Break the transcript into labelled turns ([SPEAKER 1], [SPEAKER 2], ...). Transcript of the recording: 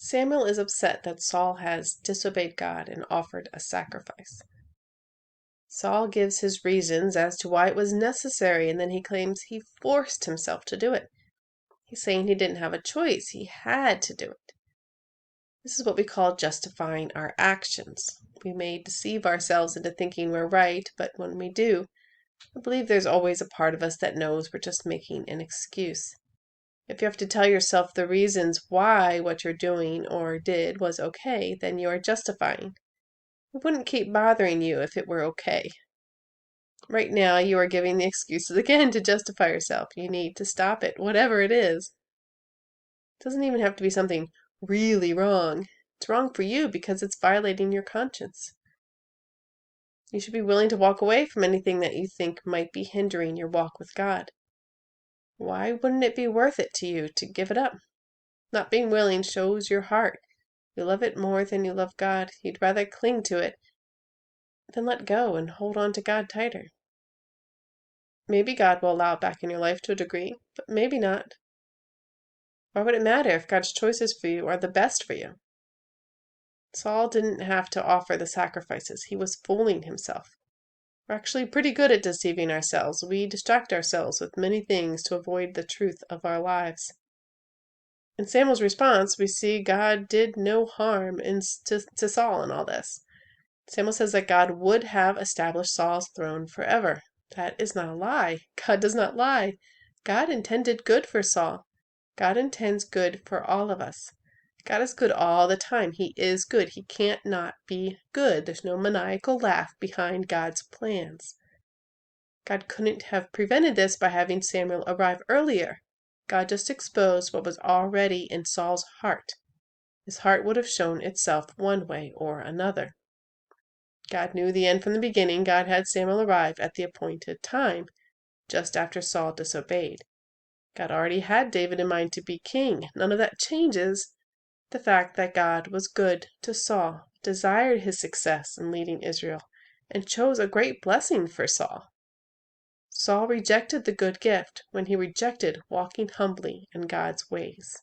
[SPEAKER 1] Samuel is upset that Saul has disobeyed God and offered a sacrifice. Saul gives his reasons as to why it was necessary, and then he claims he forced himself to do it. He's saying he didn't have a choice, he had to do it. This is what we call justifying our actions. We may deceive ourselves into thinking we're right, but when we do, I believe there's always a part of us that knows we're just making an excuse. If you have to tell yourself the reasons why what you're doing or did was okay, then you are justifying. It wouldn't keep bothering you if it were okay. Right now, you are giving the excuses again to justify yourself. You need to stop it, whatever it is. It doesn't even have to be something really wrong. It's wrong for you because it's violating your conscience. You should be willing to walk away from anything that you think might be hindering your walk with God. Why wouldn't it be worth it to you to give it up? Not being willing shows your heart. You love it more than you love God. You'd rather cling to it than let go and hold on to God tighter. Maybe God will allow it back in your life to a degree, but maybe not. Why would it matter if God's choices for you are the best for you? Saul didn't have to offer the sacrifices. He was fooling himself. We're actually pretty good at deceiving ourselves. We distract ourselves with many things to avoid the truth of our lives. In Samuel's response, we see God did no harm to Saul in all this. Samuel says that God would have established Saul's throne forever. That is not a lie. God does not lie. God intended good for Saul. God intends good for all of us. God is good all the time. He is good. He can't not be good. There's no maniacal laugh behind God's plans. God couldn't have prevented this by having Samuel arrive earlier. God just exposed what was already in Saul's heart. His heart would have shown itself one way or another. God knew the end from the beginning. God had Samuel arrive at the appointed time, just after Saul disobeyed. God already had David in mind to be king. None of that changes the fact that God was good to Saul, desired his success in leading Israel, and chose a great blessing for Saul. Saul rejected the good gift when he rejected walking humbly in God's ways.